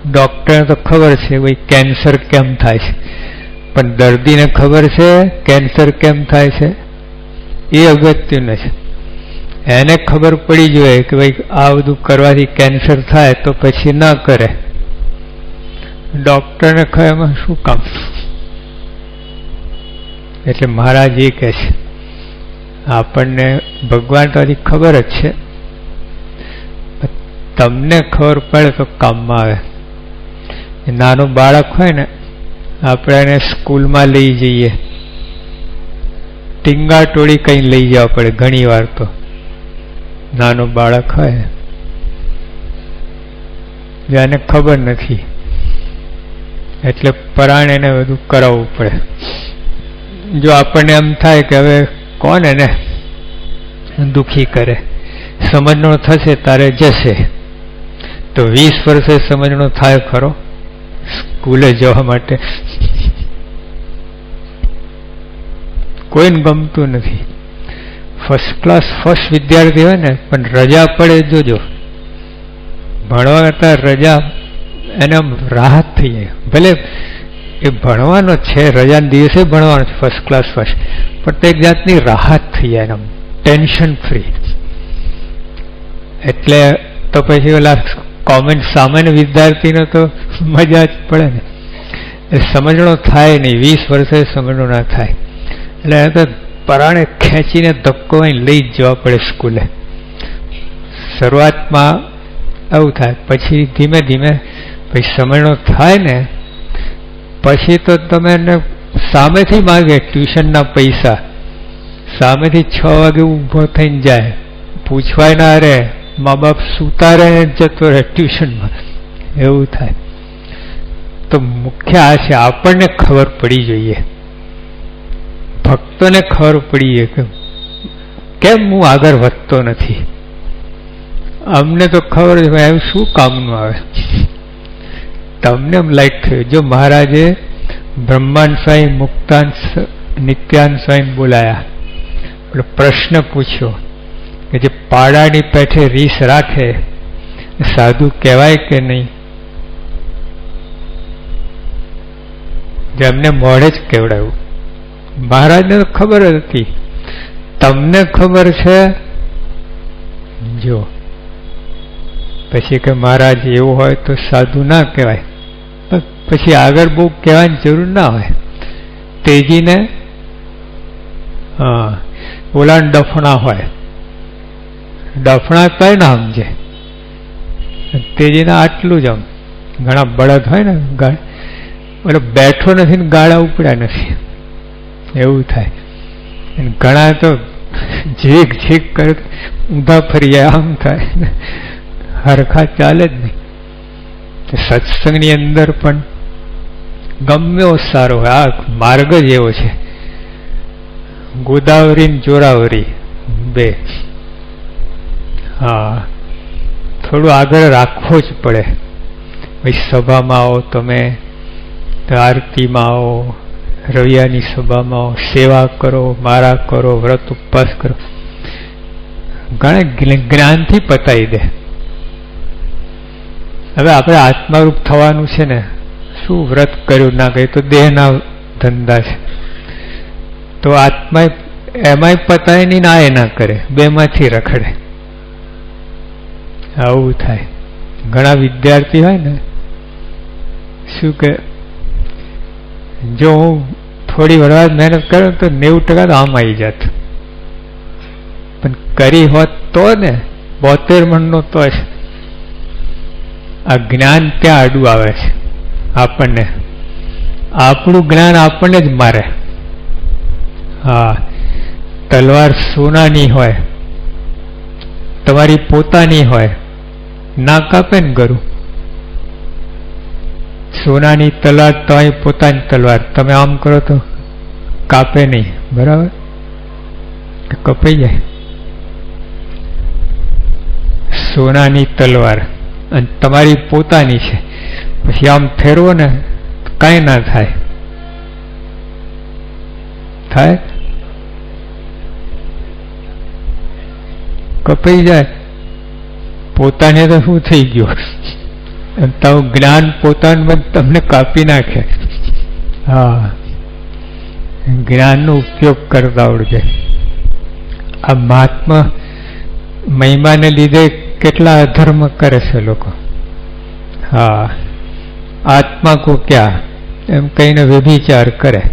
ડોક્ટરને તો ખબર છે ભાઈ કેન્સર કેમ થાય છે, પણ દર્દીને ખબર છે કેન્સર કેમ થાય છે? એ અગત્યનું છે. એને ખબર પડી જોઈએ કે ભાઈ આ બધું કરવાથી કેન્સર થાય, તો પછી ન કરે. ડોક્ટરને ખબર એમાં શું કામ? એટલે મહારાજ એ કહે છે આપણને ભગવાન તો હજી ખબર જ છે, તમને ખબર પડે તો કામમાં આવે. નાનું બાળક હોય ને, આપણે એને સ્કૂલમાં લઈ જઈએ, ટીંગા ટોળી કઈ લઈ જવા પડે ઘણી વાર. તો નાનું બાળક હોય જેને ખબર નથી, એટલે પરાણે એને બધું કરાવવું પડે. જો આપણને એમ થાય કે હવે કોણ એને દુખી કરે, સમજણો થશે તારે જશે, તો 20 વર્ષે સમજણો થાય ખરો સ્કૂલે જવા માટે? કોઈને ગમતું નથી. ફર્સ્ટ ક્લાસ ફર્સ્ટ વિદ્યાર્થી હોય ને, પણ રજા પડે જોજો, ભણવા કરતા રજા એને રાહત થઈ જાય. ભલે એ ભણવાનો છે, રજાના દિવસે ભણવાનો છે ફર્સ્ટ ક્લાસ ફર્સ્ટ, પણ તે એક જાતની રાહત થઈ જાય એમ, ટેન્શન ફ્રી. એટલે તો પછી ઓલા કોમન સામાન્ય વિદ્યાર્થીને તો મજા જ પડે ને. એ સમજણો થાય નહીં, 20 વર્ષે સમજણો ના થાય, એટલે એ તો પરાણે ખેંચીને ધક્કો લઈ જ જવા પડે સ્કૂલે. શરૂઆતમાં આવું થાય, પછી ધીમે ધીમે પછી સમજણો થાય ને, પછી તો તમે એને સામેથી માગે ટ્યુશનના પૈસા, સામેથી 6 વાગે ઊભો થઈને જાય, પૂછવાય ના રહે, મા બાપ સુતા રહે જતો રહે ટ્યુશનમાં, એવું થાય. તો મુખ્ય આ છે, આપણને ખબર પડી જોઈએ, ભક્તોને ખબર પડી જોઈએ કે કેમ હું આગળ વધતો નથી. અમને તો ખબર છે ભાઈ શું કામનું આવે. તમને એમ લાઈટ થયું. જો મહારાજે બ્રહ્માંડ સ્વામી, મુક્તાન, નિત્યાન સ્વામી બોલાયા, પ્રશ્ન પૂછ્યો કે જે પાડાની પેઠે રીસ રાખે સાધુ કહેવાય કે નહીં? જેમને મોઢે જ કેવડાવ્યું. મહારાજને તો ખબર હતી, તમને ખબર છે જો. પછી કે મહારાજ એવું હોય તો સાધુ ના કહેવાય. પછી આગળ બહુ કહેવાની જરૂર ના હોય. તેજીને ઓલા ડફણા હોય, ડફણા કઈ ના સમજે, તેજીને આટલું જ. આમ ઘણા બળદ હોય ને, એટલે બેઠો નથી ને ગાળા ઉપડ્યા નથી, એવું થાય. ઘણા તો ઝીક ઝીક કરે, ઊંધા ફરી જાય, આમ થાય, હરખા ચાલે જ નહીં. સત્સંગની અંદર પણ ગમે એવો સારો હોય, આ માર્ગ જ એવો છે. ગોદાવરી ને જોરાવરી બે, હા, થોડું આગળ રાખવો જ પડે. ભાઈ સભામાં આવો તમે, આરતીમાં આવો, રવિયાની સભામાં આવો, સેવા કરો, મારા કરો, વ્રત ઉપવાસ કરો, ઘણા જ્ઞાનથી પતાવી દે. હવે આપણે આત્મારૂપ થવાનું છે ને, શું વ્રત કર્યું ના કર્યું તો દેહના ધંધા છે. તો આત્મા એમાંય પતાય નહીં, ના એ ના કરે, બેમાંથી રખડે, આવું થાય. ઘણા વિદ્યાર્થી હોય ને, શું કે જો હું થોડી વાર મહેનત કરું તો 90% તો આમ આવી જાત, પણ કરી હોત તો ને 72 મણનો તો જ. આ જ્ઞાન ત્યાં આડું આવે છે આપણને, આપણું જ્ઞાન આપણને જ મારે. હા, તલવાર સોનાની હોય, તમારી પોતાની હોય, ના કાપે ને ગરું. સોનાની તલવાર તમારી પોતાની તલવાર, તમે આમ કરો તો કાપે નહીં, બરાબર? કપાઈ જાય. સોનાની તલવાર અને તમારી પોતાની છે, પછી આમ ફેરવો ને કાંઈ ના થાય. થાય? કપાઈ જાય. પોતાને તો શું થઈ ગયું, તારું જ્ઞાન પોતાનું તમને કાપી નાખે. હા, જ્ઞાનનો ઉપયોગ કરતા આવડે. આ મહાત્મા મહિમાને લીધે કેટલા અધર્મ કરે છે લોકો. હા, આત્મા કો ક્યાં એમ કહીને વ્યભિચાર કરે,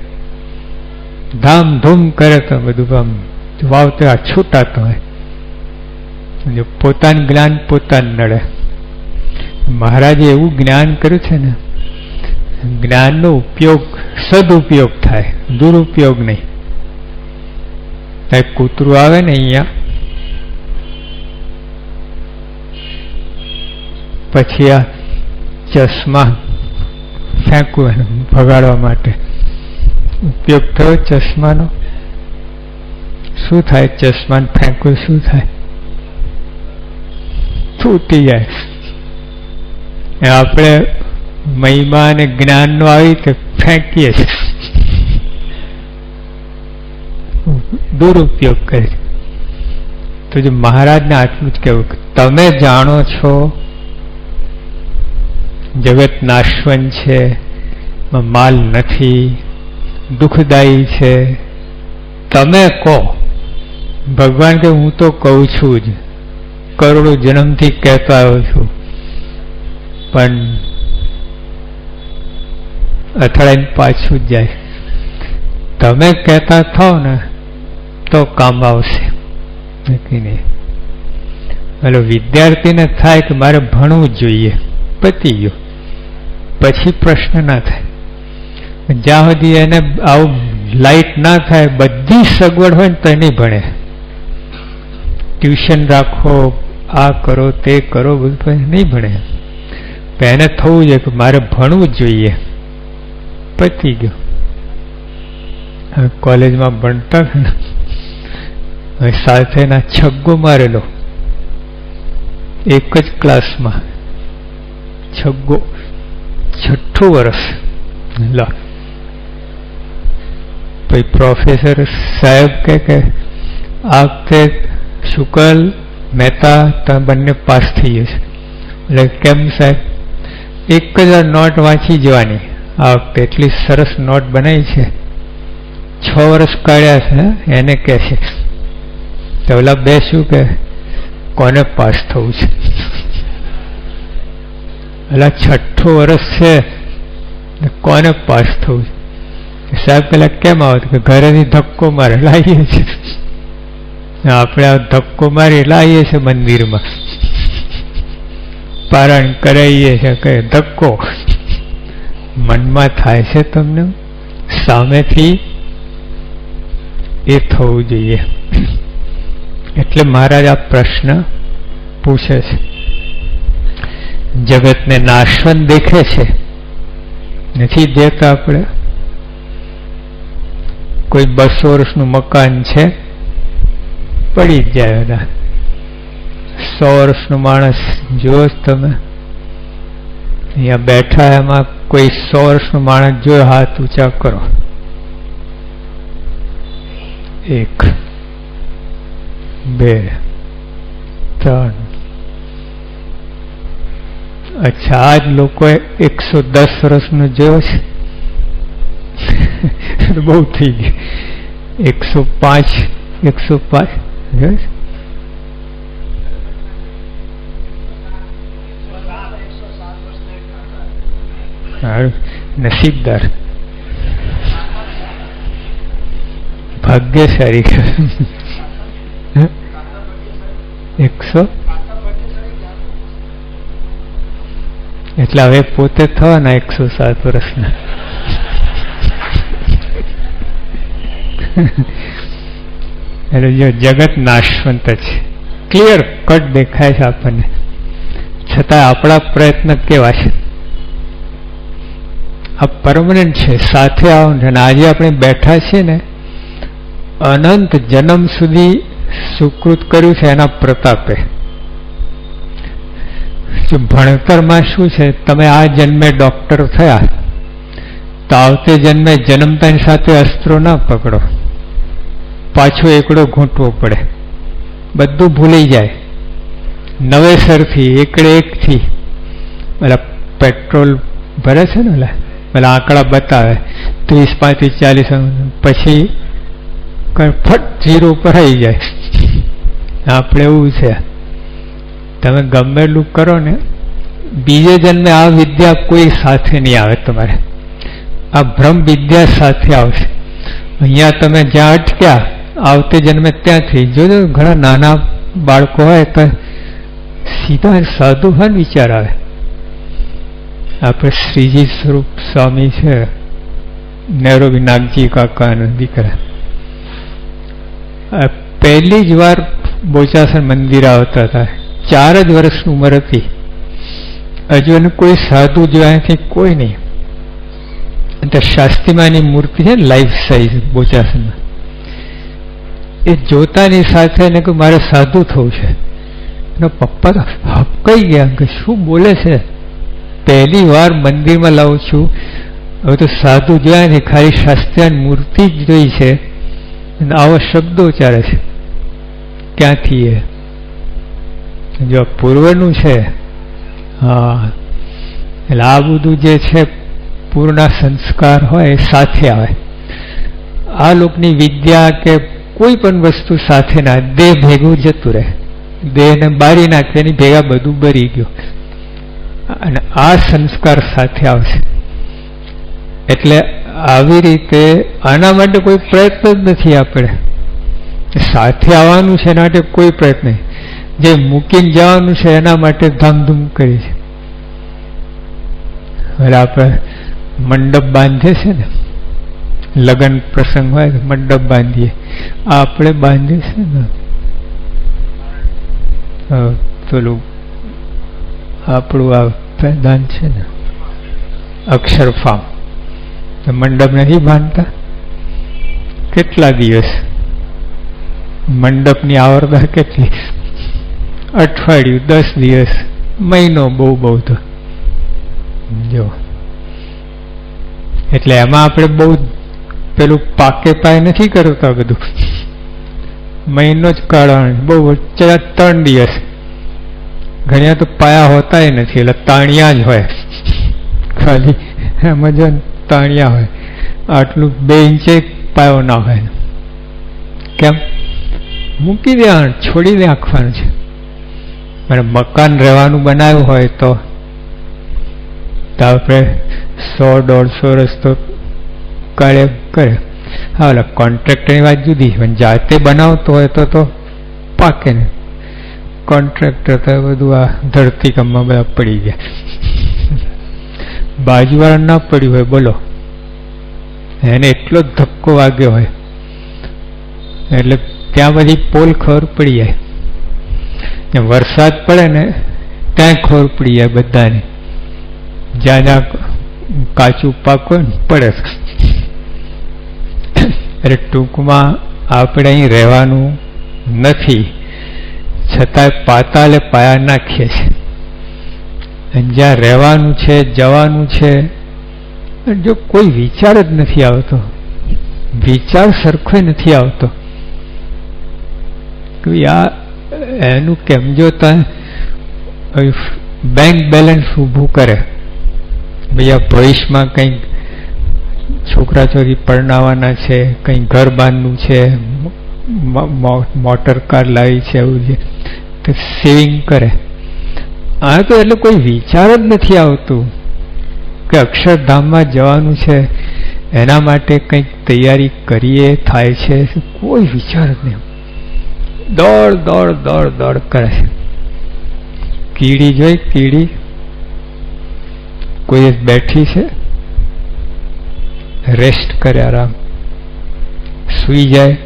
ધામધૂમ કરે, તો બધું આમ વાવતે આ છૂટાતો હોય. પોતાનું જ્ઞાન પોતાને નડે. મહારાજે એવું જ્ઞાન કર્યું છે ને, જ્ઞાનનો ઉપયોગ સદુપયોગ થાય, દુરુપયોગ નહીં. કૂતરું આવે ને અહીંયા, પછી આ ચશ્મા ફેંકવું ભગાડવા માટે ઉપયોગ થયો ચશ્માનો. શું થાય? ચશ્માને ફેંકવું શું થાય? તૂટી જાય. આપણે મહિમા અને જ્ઞાનનો આવી રીતે ફેંકીએ છીએ, દુરુપયોગ કરે. તો જો મહારાજને આટલું જ કહેવું કે તમે જાણો છો જગત નાશવંત છે, માલ નથી, દુઃખદાયી છે, તમે કહો. ભગવાન કે હું તો કહું છું જ, કરોડો જન્મથી કહેતો આવ્યો છું, પણ અથડાઈને પાછું જ જાય. તમે કહેતા થાવ ને તો કામ આવશે, નક્કી નહીં. એટલે વિદ્યાર્થીને થાય કે મારે ભણવું જ જોઈએ, પતી ગયો, પછી પ્રશ્ન ના થાય. જ્યાં સુધી એને આવું લાઈટ ના થાય, બધી સગવડ હોય ને તો નહીં ભણે. ટ્યુશન રાખો, આ કરો, તે કરો, બધું નહીં ભણે. એને થવું જોઈએ કે મારે ભણવું જ જોઈએ, પતી ગયો. હવે કોલેજમાં ભણતા ને, હવે સાથેના છગ્ગો મારેલો એક જ ક્લાસમાં, છગ્ગો, 6ઠું વર્ષ. લો, પછી પ્રોફેસર સાહેબ કે આ વખતે શુકલ મહેતા તમે બંને પાસ થઈ જશે. એટલે કેમ સાહેબ? 1000 નોટ વાંચી જવાની આ વખતે, એટલી સરસ નોટ બનાવી છે, 6 વર્ષ કાઢ્યા છે. એને કહે છે તો ઓલા બે શું કે કોને પાસ થવું છે? એટલે 6ઠું વર્ષ છે, કોને પાસ થવું છે? સાહેબ પેલા કેમ આવે કે ઘરેથી ધક્કો મારે લાવીએ છીએ, આપણે આ ધક્કો મારી લાવીએ છીએ મંદિરમાં, પારણ કરાવીએ છીએ. કે ધક્કો મનમાં થાય છે તમને, સામેથી એ થવું જોઈએ. એટલે મહારાજ આ પ્રશ્ન પૂછે છે. જગતને નાશવંત દેખે છે, નથી દેતા. આપણે કોઈ 200 વર્ષનું મકાન છે, પડી જ જાય. 100 વર્ષનું માણસ જો તમે અહીંયા બેઠા, એમાં કોઈ 100 વર્ષનું માણસ જો હાથ ઊંચા કરો. 1 2 3. અચ્છા, આજ લોકોએ 110 વર્ષનું જોયો છે, બહુ થઈ ગયું. 105 જોયું? નસીબદાર, ભાગ્યશાળી. 100 એટલે હવે પોતે થવાના 107 વર્ષના. એટલે જો જગત નાશવંત છે, ક્લિયર કટ દેખાય છે આપણને, છતાં આપણા પ્રયત્ન કેવા છે? આ પરમનન્ટ છે, સાથે આવો. અને આજે આપણે બેઠા છીએ ને, અનંત જન્મ સુધી સુકૃત કર્યું છે એના પ્રતાપે. ભણતરમાં શું છે? તમે આ જન્મે ડોક્ટર થયા તો આવતે જન્મે જન્મતાની સાથે અસ્ત્રો ના પકડો, પાછો એકડો ઘૂંટવો પડે, બધું ભૂલી જાય. નવેસરથી એકડે એકથી પેટ્રોલ ભરે છે ને પેલા આંકડા બતાવે 30, 35, 40, પછી ફટ 0 ઉપર આવી જાય. આપણે એવું છે, તમે ગમે એટલું કરો ને, બીજે જન્મે આ વિદ્યા કોઈ સાથે નહીં આવે તમારે, આ બ્રહ્મ વિદ્યા સાથે આવશે. અહીંયા તમે જ્યાં અટક્યા આવતે જન્મે ત્યાંથી જોજો. ઘણા નાના બાળકો હોય તો સીધા સાધુ હોય વિચાર આવે. આપણે શ્રીજી સ્વરૂપ સ્વામી છે, નૈરોબી નાગજી કાકાના દીકરા, પહેલી જ વાર બોચાસણ મંદિર આવતા હતા, 4 જ વર્ષની ઉંમર હતી. હજુ એને કોઈ સાધુ જોયાથી કોઈ નહીં. શાસ્ત્રીમાની મૂર્તિ છે ને લાઈફ સાઈઝ બોચાસણમાં, એ જોતાની સાથે એને કે મારે સાધુ થવું છે. એનો પપ્પા તો હપકાઈ ગયા કે શું બોલે છે, પહેલી વાર મંદિરમાં લાવું છું, હવે તો સાધુ જોયા ને, ખાલી શાસ્ત્રીની મૂર્તિ જ જોઈ છે, આવા શબ્દો ઉચ્ચારે છે. ક્યાંથી એ જો પૂર્વનું છે. હા, એટલે આ બધું જે છે પૂર્ણ સંસ્કાર હોય સાથે આવે. આ લોકની વિદ્યા કે કોઈ પણ વસ્તુ સાથે ના, દેહ ભેગું જતું રહે, દેહને બારી નાખે, એની ભેગા બધું બરી ગયું. અને આ સંસ્કાર સાથે આવશે. એટલે આવી રીતે આના માટે કોઈ પ્રયત્ન જ નથી. આપણે સાથે આવવાનું છે એના માટે કોઈ પ્રયત્ન નહીં. જે મૂકીને જવાનું છે એના માટે ધામધૂમ કરી છે. એટલે આપણે મંડપ બાંધે છે ને, લગ્ન પ્રસંગ હોય મંડપ બાંધીએ, આપણે બાંધીએ છે ને પેલું આપણું આ પ્રધાન છે ને અક્ષરફામ, મંડપ નથી બાંધતા. કેટલા દિવસ મંડપની આવરદા કેટલી? અઠવાડિયું, 10 દિવસ, મહિનો, બહુ તો જો. એટલે એમાં આપણે બહુ પેલું પાકે પાય નથી કરતા, બધું મહિનો જ કાઢવાનું. બહુ 3 દિવસ. ઘણા તો પાયા હોતા નથી, એટલે તાણિયા જ હોય, ખાલી એમાં જો તાણિયા હોય. આટલું 2 ઇંચે પાયો ના હોય. કેમ? મૂકી દેવાનું, છોડી નાખવાનું છે. અને મકાન રહેવાનું બનાવ્યું હોય તો આપણે 100-150 વર્ષ તો કાઢે કરે. હા, ઓલા કોન્ટ્રાક્ટરની વાત જુદી, પણ જાતે બનાવતો હોય તો પાકે ને. કોન્ટ્રાક્ટર તો બધું આ ધરતીકંપમાં બધા પડી ગયા. બાજુવાળા ના પડ્યું હોય, બોલો, એને એટલો જ ધક્કો વાગ્યો હોય એટલે ત્યાં બધી પોલ ખબર પડી જાય. વરસાદ પડે ને ત્યાં ખબર પડી જાય બધાને, જ્યાં જ્યાં કાચું પાક હોય ને પડે. એટલે ટૂંકમાં આપણે અહીં રહેવાનું નથી, છતાંય પાતાલે પાયા નાખીએ છીએ. જ્યાં રહેવાનું છે, જવાનું છે, જો કોઈ વિચાર જ નથી આવતો, વિચાર સરખો નથી આવતો કે આ એનું કેમ. જો બેંક બેલેન્સ ઊભું કરે, ભાઈ આ ભવિષ્યમાં કંઈક છોકરા છોરી પરણાવવાના છે, કંઈક ઘર બાંધવું છે, મોટર કાર લાવી છે, એવું છે, તો સેવિંગ કરે. આ તો એટલે કોઈ વિચાર જ નથી આવતું કે અક્ષરધામમાં જવાનું છે, એના માટે કંઈક તૈયારી કરીએ, થાય છે, કોઈ વિચાર જ નહીં. દોડ દોડ દોડ દોડ કરે છે. કીડી જોઈ, કીડી કોઈ બેઠી છે, રેસ્ટ કરે, આરામ, સુઈ જાય.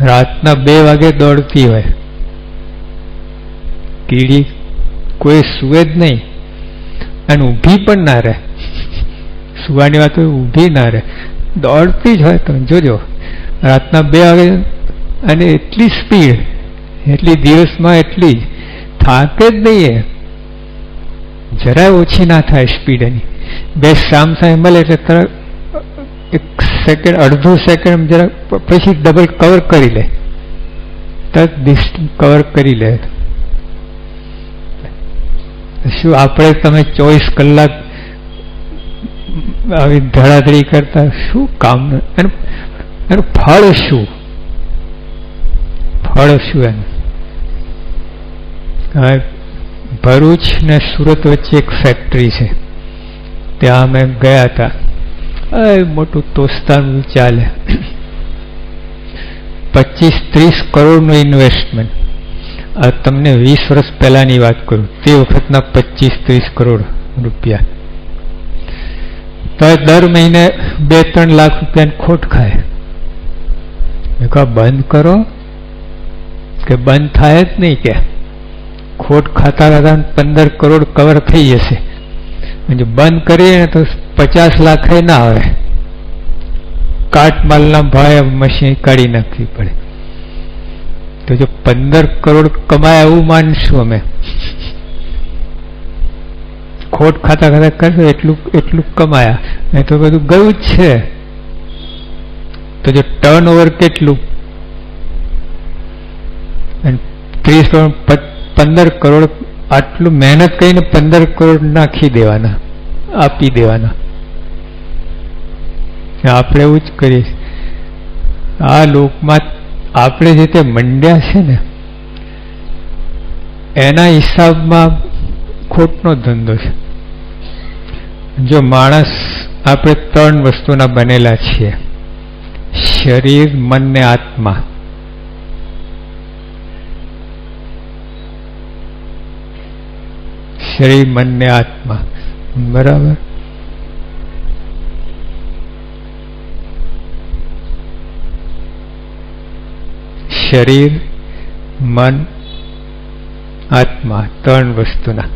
રાતના 2 વાગે દોડતી હોય કીડી, કોઈ સુવે જ નહીં, અને ઊભી પણ ના રહે. સુવાની વાત હોય, ઊભી ના રહે, દોડતી જ હોય. તમે જોજો રાતના 2 વાગે, અને એટલી સ્પીડ, એટલી દિવસમાં એટલી જ, થાકે જ નહીં, જરાય ઓછી ના થાય સ્પીડ એની. 2 સામ સામે મળે એટલે તરત 1 સેકન્ડ, અડધું સેકન્ડ જરા પછી ડબલ કવર કરી લે, તરત કવર કરી લે. શું આપણે તમે 24 કલાક આવી ધડાધડી કરતા શું કામ? એનું ફળ શું? ફળ શું એનું? ભરૂચ ને સુરત વચ્ચે એક ફેક્ટરી છે, ત્યાં અમે ગયા હતા. મોટું તોસ્તાનું ચાલે, 25-30 કરોડનું ઇન્વેસ્ટમેન્ટ. આ તમને 20 વર્ષ પહેલાની વાત કરું, તે વખતના 25-30 કરોડ રૂપિયા. તો દર મહિને 2-3 લાખ રૂપિયાની ખોટ ખાય. મેં કહ્યું બંધ કરો, કે બંધ થાય જ નહીં, કે ખોટ ખાતા ખાતા 15 કરોડ કવર થઈ જશે. જો બંધ કરીએ તો 50 લાખ ના આવે, કાટમાલના ભાવે મશીન કાઢી નાખવી પડે. તો જો 15 કરોડ કમાય એવું માનશું અમે, ખોટ ખાતા ખાતા કરશો એટલું કમાયા, નહીં તો બધું ગયું જ છે. તો જો ટર્ન ઓવર કેટલું, 15 કરોડ, આટલું મહેનત કરીને 15 કરોડ નાખી દેવાના, આપી દેવાના. આપણે એવું જ કરીએ. આ લોકમાં આપણે જે તે મંડ્યા છે ને, એના હિસાબમાં ખોટનો ધંધો છે. જો માણસ, આપણે 3 વસ્તુના બનેલા છીએ: શરીર, મન ને આત્મા. શરીર, મન ને આત્મા, બરાબર? શરીર, મન, આત્મા, 3 વસ્તુના.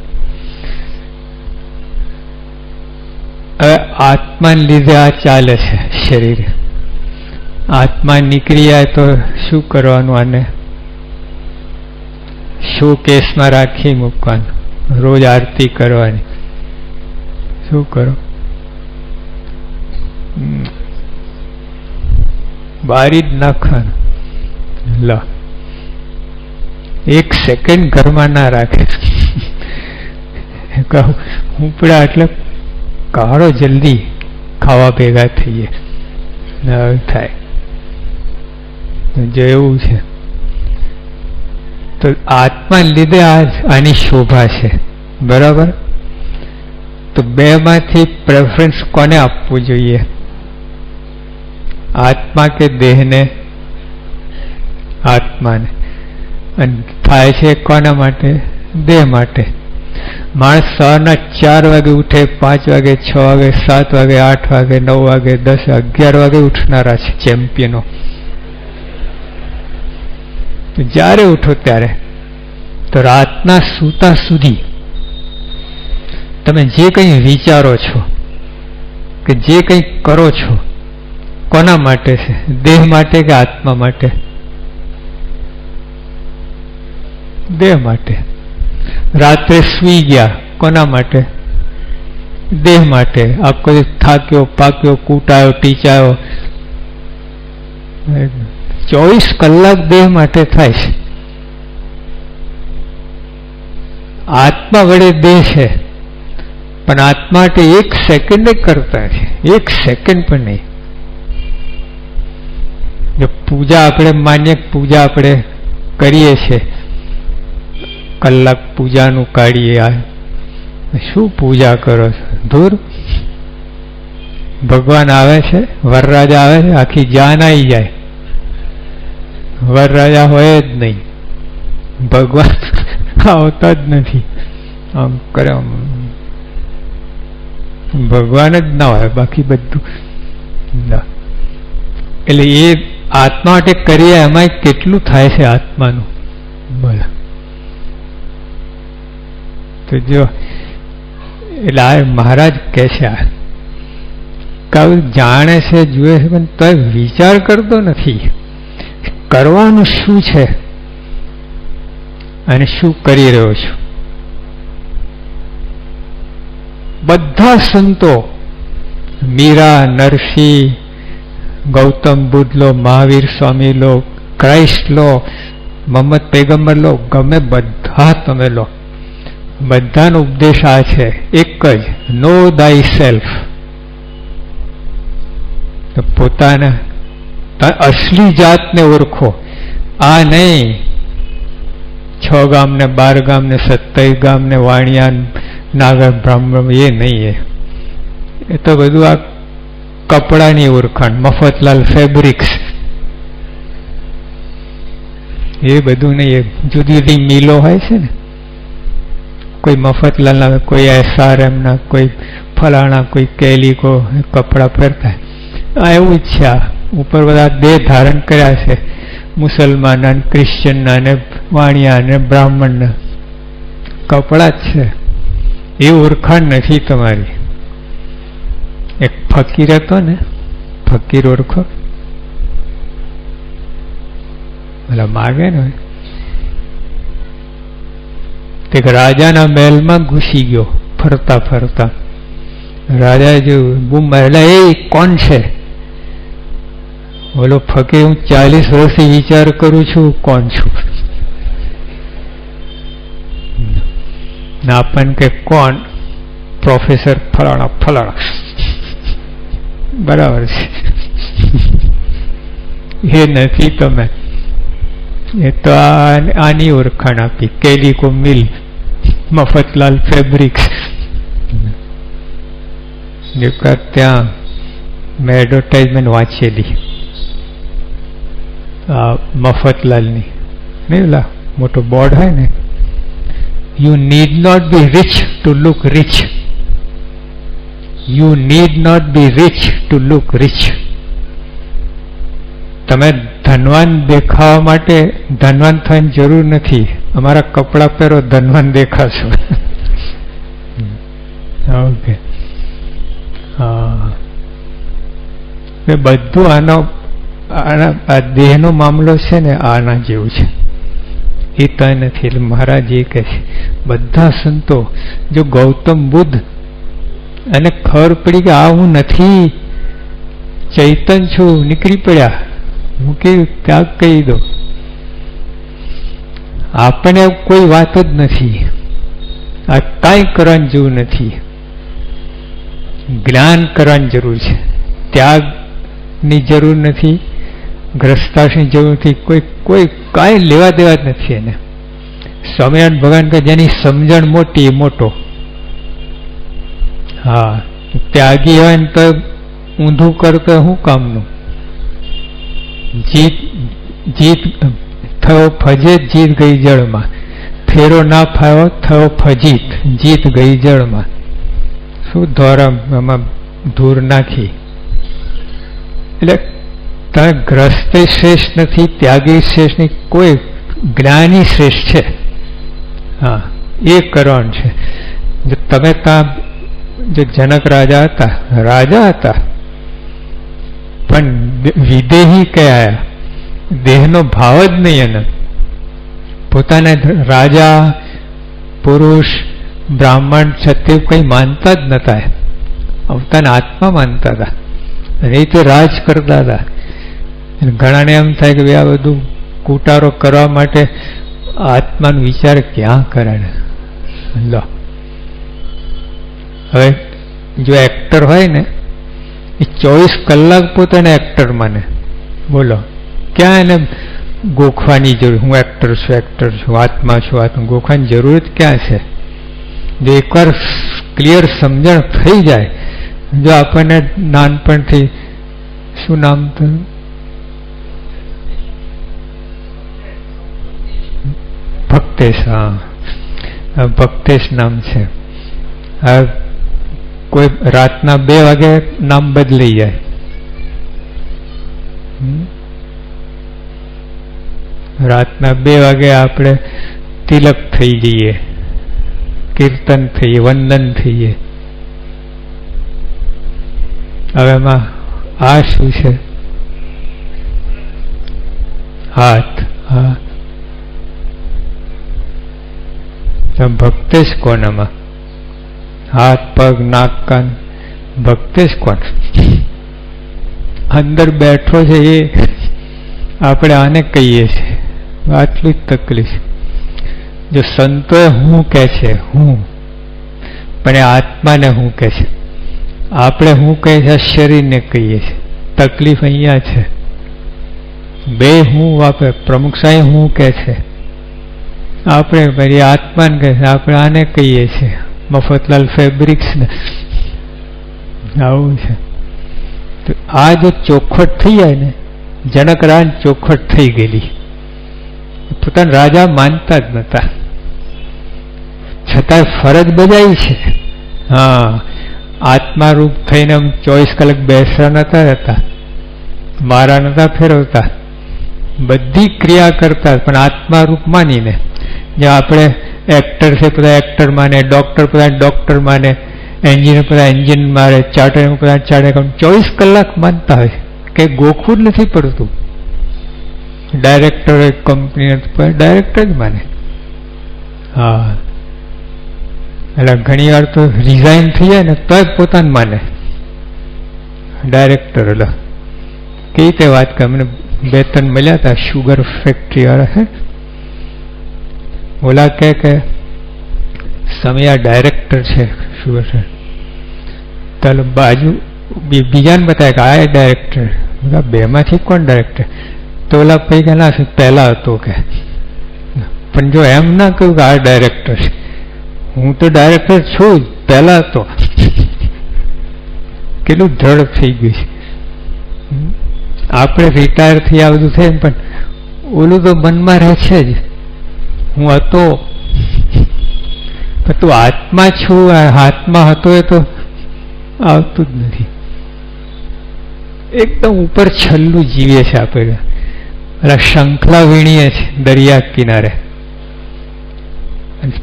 હવે આત્માને લીધે આ ચાલે છે શરીર. આત્મા નીકળી જાય તો શું કરવાનું? આને શો કેસમાં રાખી મૂકવાનું, રોજ આરતી કરવાની. શું કરો? બારી જ નાખવાનું. લો, 1 સેકન્ડ ઘરમાં ના રાખે. ઉપડા એટલે કાળો જલ્દી ખાવા ભેગા થઈએ થાય. જો એવું છે તો આત્મા લીધે આની શોભા છે, બરાબર? તો 2 માંથી પ્રેફરન્સ કોને આપવું જોઈએ? આત્મા કે દેહને? આત્માને. અને થાય છે કોના માટે? દેહ માટે. માણસ સવારના 4 વાગે ઉઠે, 5 વાગે, 6 વાગે, 7 વાગે, 8 વાગે, 9 વાગે, 10, 11 વાગે ઉઠનારા છે ચેમ્પિયનો. જ્યારે ઉઠો ત્યારે, તો રાતના સૂતા સુધી તમે જે કંઈ વિચારો છો કે જે કંઈ કરો છો, કોના માટે છે? દેહ માટે કે આત્મા માટે? દેહ માટે. રાત્રે સુઈ ગયા, કોના માટે? દેહ માટે. આખો થાક્યો, પાક્યો, કૂટાયો, ટીચાયો, 24 કલાક દેહ માટે થાય છે. આત્મા વડે દેહ છે, પણ આત્મા માટે 1 સેકન્ડ કરતા છે, 1 સેકન્ડ પણ નહીં. જો પૂજા આપણે માન્ય પૂજા આપણે કરીએ છીએ, કલાક પૂજાનું કાઢીએ, શું પૂજા કરો છો? ધૂર. ભગવાન આવે છે, વરરાજા આવે છે, આખી જાન આવી જાય. વરરાજા હોય જ નહીં, ભગવાન આવતા જ નથી. આમ કરે, ભગવાન જ ના હોય, બાકી બધું ના. એટલે એ આત્મા માટે કરીએ, એમાં કેટલું થાય છે આત્માનું, બોલો. તો જો એટલે આ મહારાજ કહે છે, જાણે છે, જુએ છે, પણ તો વિચાર કરતો નથી કરવાનું શું છે અને શું કરી રહ્યો છું. બધા સંતો, મીરા, નરસિંહ, ગૌતમ બુદ્ધ લો, મહાવીર સ્વામી લો, ક્રાઇસ્ટ લો, મોહમ્મદ પૈગંબર લો, ગમે બધા તમે લો, બધાનો ઉપદેશ આ છે, એક જ, નો દાય સેલ્ફ. પોતાના અસલી જાતને ઓળખો. આ નહીં 6 ગામ ને 12 ગામ ને 27 ગામ ને વાણિયા નાગર બ્રાહ્મણ, એ નહીં. એ તો બધું આ કપડાની ઓળખાણ, મફતલાલ ફેબ્રિક્સ, એ બધું નહીં. એ જુદી જુદી મિલો હોય છે ને, કોઈ મફતલાલ ના, કોઈ SRM ના, કોઈ ફલાણા, કોઈ કેલિકો કપડા પહેરતા. આ એવું જ છે. આ ઉપર બધા દેહ ધારણ કર્યા છે, મુસલમાન, ક્રિશ્ચિયન અને વાણિયા અને બ્રાહ્મણ કપડા જ છે. એ ઓળખાણ નથી તમારી. એક ફકીર હતો ને, ફકીર ઓળખો? પેલા માગે ને, તે રાજાના મહેલમાં ઘૂસી ગયો ફરતા ફરતા. રાજા જો બૂમ મારેલા, એ કોણ છે? બોલો ફકીર, હું 40 વર્ષથી વિચાર કરું છું કોણ છું. ના પણ કે કોણ? પ્રોફેસર ફલાણા ફલાણા. બરાબર છે. એ નથી તમે. એ તો આની ઓળખાણ આપી, કેલિકો મિલ, મફતલાલ ફેબ્રિક્સ. ત્યાં મેં એડવર્ટાઇઝમેન્ટ વાંચેલી મફતલાલની, નહીં ઓલા મોટો બોર્ડ હોય ને, you need not be rich to look rich. You need not be rich to look rich. તમે ધનવાન દેખાવા માટે ધનવાન થવાની જરૂર નથી. અમારા કપડા પહેરો, ધનવાન દેખાશો. ઓકે. હા, બધું આ દેહનો મામલો છે ને, આના જેવું છે. એ તો નથી. એટલે મહારાજ એ કહે છે, બધા સંતો, જો ગૌતમ બુદ્ધ અને ખબર પડી કે આ હું નથી, ચૈતન છું, નીકળી પડ્યા, હું કેવું ત્યાગ કહી દો. આપણે કોઈ વાત જ નથી. આ કાંઈ કરવાની જરૂર નથી. જ્ઞાન કરવાની જરૂર છે. ત્યાગની જરૂર નથી, ગ્રસ્તાશની જરૂર નથી. કોઈ કાંઈ લેવા દેવા જ નથી એને. સ્વામિનારાયણ ભગવાન કે જેની સમજણ મોટી એ મોટો. હા, ત્યાગી હોય ને તો ઊંધું કરતો શું કામનું? જીત થયો ફજેત, જીત ગઈ જળમાં. ફેરો ના ફાયો, થયો ફજીત, જીત ગઈ જળમાં. શું ધોરમ એમાં ધૂર નાખી. એટલે તમે ગ્રસ્તે શ્રેષ્ઠ નથી, ત્યાગી શ્રેષ્ઠ નહીં, કોઈ જ્ઞાની શ્રેષ્ઠ છે. હા, એ કરણ છે. જો તમે ત્યાં જો જનક રાજા હતા, પણ વિદેહી કયા, દેહનો ભાવ જ નહીં એને. પોતાને રાજા, પુરુષ, બ્રાહ્મણ, ક્ષત્રિય કંઈ માનતા જ નતા. પોતાના આત્મા માનતા હતા, અને એ તો રાજ કરતા હતા. ઘણાને એમ થાય કે આ બધું કુટારો કરવા માટે આત્માનો વિચાર ક્યાં કરે. લો, હવે જો એક્ટર હોય ને, એ 24 કલાક પોતાને એક્ટર માને. બોલો, ક્યાં એને ગોખવાની જરૂર? હું એક્ટર છું, આત્મા છું, આત્મા. ગોખવાની જરૂર જ ક્યાં છે? જો એકવાર ક્લિયર સમજણ થઈ જાય, જો આપણને નાનપણથી, શું નામ તો, ભક્તેશ. હા, ભક્તેશ નામ છે. કોઈ રાતના 2 વાગે નામ બદલાઈ જાય. રાતના 2 વાગે આપણે તિલક થઈ જઈએ, કીર્તન થઈએ, વંદન થઈએ. હવે એમાં આ શું છે? હાથ. હા, ભક્તેશ કોનામાં? હાથ, પગ, નાક, કાન. ભક્તેશ કોણ? અંદર બેઠો છે એ આપણે આને કહીએ છીએ. આટલી જ તકલીફ. જો સંતોએ હું કહે છે હું, પણ એ આત્માને હું કહે છે. આપણે હું કહીએ છીએ શરીરને કહીએ છીએ. તકલીફ અહીંયા છે. બે હું વાપરે. પ્રમુખ સાહેબ હું કહે છે, આપણે પછી આત્માને કહે છે. આપણે આને કહીએ છીએ મફતલાલ ફેબ્રિક્સ ને. આવું છે. તો આ જો ચોખવટ થઈ જાય ને, જનક રાજ ચોખવટ થઈ ગયેલી. પોતાના રાજા માનતા જ નતા, છતાં ફરજ બજાવી છે. હા, આત્મા રૂપ થઈને 24 કલાક બેસવા નતા રહેતા, મારા નતા ફેરવતા, બધી ક્રિયા કરતા, પણ આત્મા રૂપ માનીને. જે આપણે એક્ટર છે બધા એક્ટર માને, ડોક્ટર બધા ડોક્ટર માને, એન્જિનિયર બધા એન્જિન મારે, ચાર્ટર બધા ચાર્ટર, 24 કલાક માનતા હોય કે ગોખવું જ નથી પડતું. ડાયરેક્ટર કંપની ડાયરેક્ટર જ માને. હા, એટલે ઘણી વાર તો રિઝાઇન થઈ જાય ને તો જ પોતાને માને ડાયરેક્ટર. એટલે કઈ રીતે વાત કરે, મને 2-3 મળ્યા હતા શુગર ફેક્ટરી વાળા છે. ઓલા કે સમયા ડાયરેક્ટર છે શુગર છે. ચાલો બાજુ બીજાને બતાવે કે આ ડાયરેક્ટર. બેમાંથી કોણ ડાયરેક્ટર? તો ઓલા પૈકી ના પહેલા હતો કે. પણ જો એમ ના કહ્યું કે આ ડાયરેક્ટર છે, હું તો ડાયરેક્ટર છું જ, પહેલા હતો. કેટલું દ્રઢ થઈ ગયું છે. આપણે રિટાયર થઈ આ બધું થાય, પણ ઓલું તો મનમાં રહે છે જ, હું હતો. પણ તું આત્મા છું, હાથમાં હતો એ તો આવતું જ નથી. એકદમ ઉપર છલ્લું જીવીએ છે આપણે. શંખલા વીણીએ છે દરિયા કિનારે.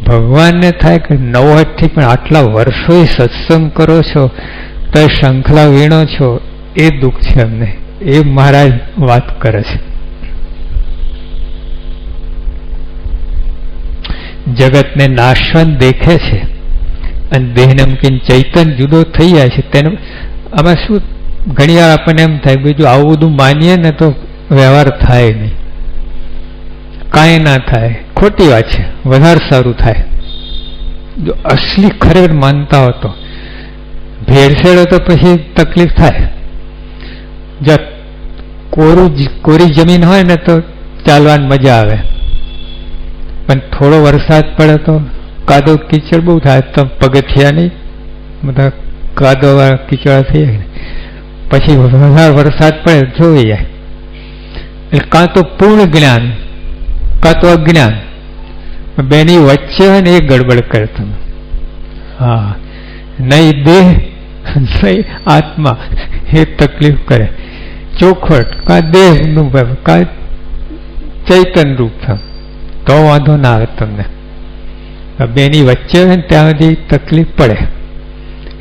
ભગવાનને થાય કે નવહટથી પણ આટલા વર્ષો સત્સંગ કરો છો તો શંખલા વીણો છો, એ દુઃખ છે અમને. એ મહારાજ વાત કરે છે. જગતને નાશવંત દેખે છે અને દેહ નમકીન ચૈતન જુદો થઈ જાય છે. તેને આમાં શું ઘણી વાર આપણને એમ થાય બીજું આવું બધું માનીએ ને તો વ્યવહાર થાય નહીં, કાંઈ ના થાય. ખોટી વાત છે, વધારે સારું થાય. જો અસલી ખરેખર માનતા હો તો ભેળસેળ તો પછી તકલીફ થાય. જો કોરી જમીન હોય ને તો ચાલવાની મજા આવે, પણ થોડો વરસાદ પડે તો કાદવ કીચડ બહુ થાય. તો પગથિયા નહીં બધા કાદવ કીચડ થઈ જાય. પછી વધારે વરસાદ પડે જોઈ જાય. એટલે કાં તો પૂર્ણ જ્ઞાન કાં તો અજ્ઞાન, બેની વચ્ચે હોય ને એ ગડબડ કરે તમે. હા, નહીં દેહ નહીં આત્મા, એ તકલીફ કરે. ચોખવટ કાં દેહનું કાં ચૈતન રૂપ થાય તો વાંધો ના આવે તમને. બેની વચ્ચે હોય ને ત્યાં સુધી તકલીફ પડે.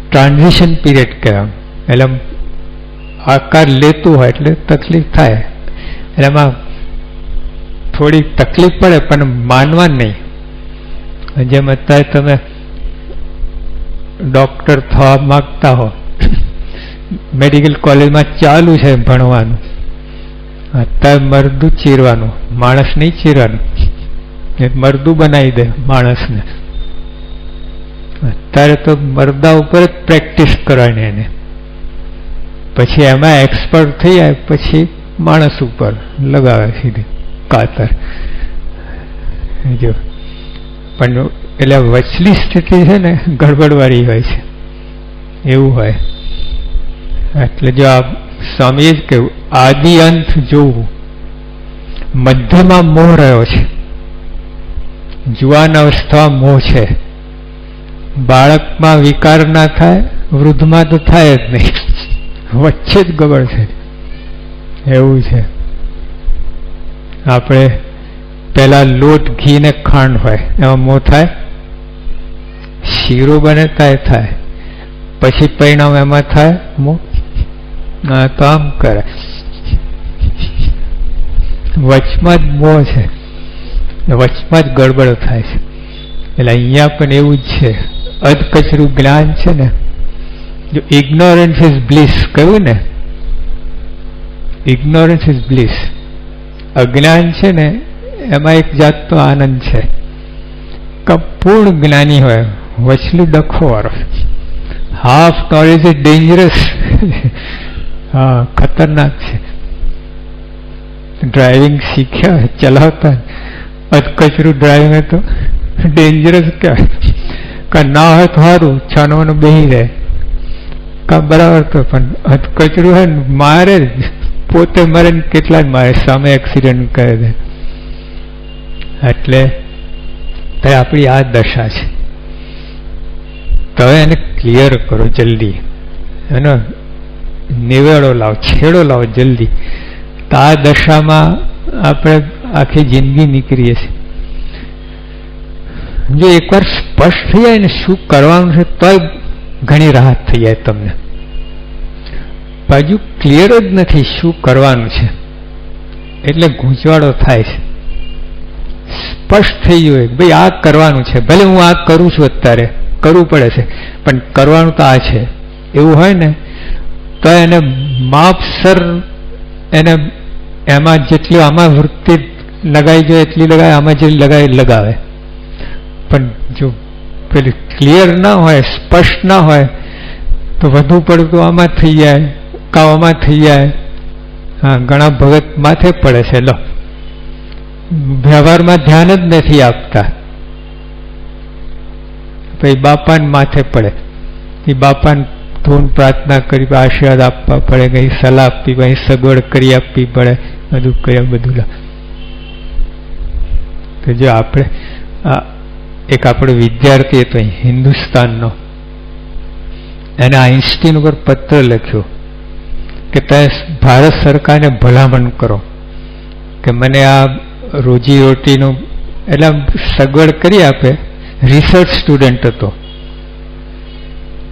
ટ્રાન્ઝિશન પીરિયડ કહેવાય. એટલે આકાર લેતું હોય એટલે તકલીફ થાય. એટલે એમાં થોડી તકલીફ પડે, પણ માનવા નહીં. જેમ અત્યારે તમે ડોક્ટર થવા માંગતા હો, મેડિકલ કોલેજમાં ચાલુ છે ભણવાનું, અત્યારે મરદું ચીરવાનું, માણસ નહીં ચીરવાનું. મરદું બનાવી દે માણસને. અત્યારે તો મરદા ઉપર જ પ્રેક્ટિસ કરવાની એને. પછી એમાં એક્સપર્ટ થઈ જાય પછી માણસ ઉપર લગાવે સીધી કાતર. જો પણ એટલે વચલી સ્થિતિ છે ને ગડબડવાળી હોય છે, એવું હોય. એટલે જો આ સ્વામીએ જ કહ્યું આદિ અંત જોવું. મધ્યમાં મોહ રહ્યો છે, જુવાન અવસ્થા મોહ છે. બાળકમાં વિકાર ના થાય, વૃદ્ધમાં તો થાય જ નહીં, વચ્ચે જ ગબડ છે. એવું છે. આપણે પેલા લોટ ઘી ને ખાંડ હોય એમાં મોહ થાય, શીરો બને થાય, પછી પરિણામ એમાં થાય મોહ. તો આમ કરે, વચમાં જ મોહ છે, વચમાં જ ગડબડ થાય છે. એટલે અહીંયા પણ એવું જ છે. અધકચરું જ્ઞાન છે ને, જો ઇગ્નોરન્સ ઇઝ બ્લિસ કહ્યું ને, ઇગ્નોરન્સ ઇઝ બ્લિસ. અજ્ઞાન છે ને એમાં એક જાતનો આનંદ છે. પૂર્ણ જ્ઞાની હોય, વચલું ડખો વાળો. Half knowledge is dangerous. હા, ખતરનાક છે. ડ્રાઇવિંગ શીખ્યા ચલાવતા અધકચરું ડ્રાઇવિંગ તો ડેન્જરસ કહેવાય. કા ના હોય તો સારું, છાનવાનું બેસી રહે, કા બરાબર તો પણ અધકચરું હોય ને મારે પોતે મરે ને કેટલા જ મારે, સામે એક્સિડન્ટ કરે છે. એટલે આપણી આ દશા છે. તો હવે એને ક્લિયર કરો જલ્દી, એનો નિવેડો લાવો, છેડો લાવો જલ્દી. તો આ દશામાં આપણે આખી જિંદગી નીકળીએ છીએ. જો એકવાર સ્પષ્ટ થઈ જાય ને શું કરવાનું છે તો ઘણી રાહત થઈ જાય તમને. બાજુ ક્લિયર જ નથી શું કરવાનું છે એટલે ગૂંચવાડો થાય છે. સ્પષ્ટ થઈ ગયું ભાઈ આ કરવાનું છે, ભલે હું આ કરું છું, અત્યારે કરવું પડે છે પણ કરવાનું તો આ છે, એવું હોય ને તો એને માપસર એને એમાં જેટલી આમાં વૃત્તિ લગાવી જોઈએ એટલી લગાવે, આમાં જે લગાવે. પણ જો પેલી ક્લિયર ના હોય, સ્પષ્ટ ના હોય તો વધુ પડતું આમાં થઈ જાય, કાવામાં થઈ જાય. હા, ઘણા ભગત માથે પડે છે. લો, વ્યવહારમાં ધ્યાન જ નથી આપતા, પછી બાપાને માથે પડે. એ બાપાને ધૂન પ્રાર્થના કરી, આશીર્વાદ આપવા પડે, કઈ સલાહ આપવી પડે, સગવડ કરી આપવી પડે, બધું કર્યા બધું. તો જો આપણે એક આપણો વિદ્યાર્થી હતો હિન્દુસ્તાનનો, એને આઈન્સ્ટીન ઉપર પત્ર લખ્યો કે તમે ભારત સરકારને ભલામણ કરો કે મને આ રોજીરોટીનું એટલે સગવડ કરી આપે. રિસર્ચ સ્ટુડન્ટ હતો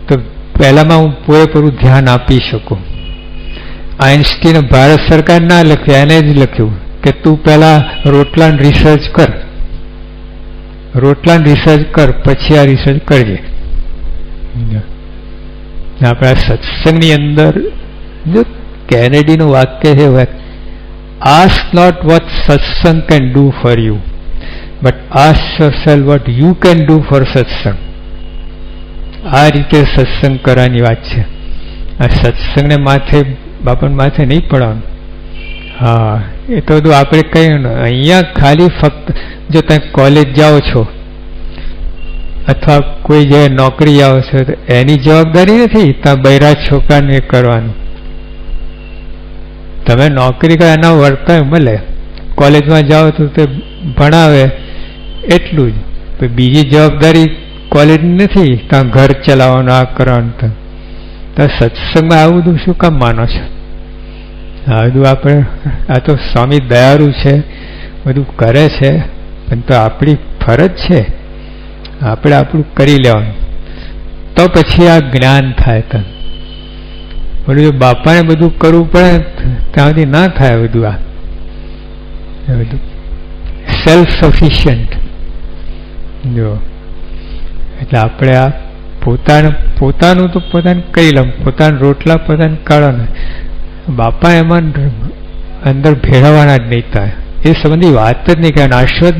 તો પહેલામાં હું પૂરેપૂરું ધ્યાન આપી શકું. આઈન્સ્ટીને ભારત સરકાર ના લખ્યું, એને જ લખ્યું કે તું પહેલા રોટલાન રિસર્ચ કર, રોટલાન રિસર્ચ કર, પછી આ રિસર્ચ કરજે. આપણા સત્સંગની અંદર જો કેનેડીનું વાક્ય છે, ask not what satsang can do for you, but ask yourself what you can do for satsang. આ રીતે સત્સંગ કરવાની વાત છે. આ સત્સંગને માથે બાપા માથે નહીં પડવાનું. હા, એ તો બધું આપણે કહ્યું ને, અહીંયા ખાલી ફક્ત જો તમે કોલેજ જાઓ છો અથવા કોઈ જગ્યાએ નોકરી જાઓ છો તો એની જવાબદારી નથી ત્યાં બૈરા છોકરાને કરવાનું. તમે નોકરી કરો એના વર્તન મળે, કોલેજમાં જાઓ તો તે ભણાવે એટલું જ, બીજી જવાબદારી કોલેજ નથી ત્યાં ઘર ચલાવવાનું, આ કરવાનું. તો સત્સંગમાં આવું બધું શું કામ માનો છો? આ બધું આપણે, આ તો સ્વામી દયાળુ છે, બધું કરે છે, પણ તો આપણી ફરજ છે આપણે આપણું કરી લેવાનું. તો પછી આ જ્ઞાન થાય. તને બોલું જો બાપાને બધું કરવું પડે ત્યાં સુધી ના થાય બધું. આ બધું સેલ્ફ સફિશિયન્ટ જો, એટલે આપણે આ પોતાનું તો પોતાને કરી લઉં, પોતાના રોટલા પોતાને કાઢો. બાપા એમાં અંદર ભેળવવાના જ નહીં થાય, એ સંબંધી વાત જ નહીં કરે. આશીર્વાદ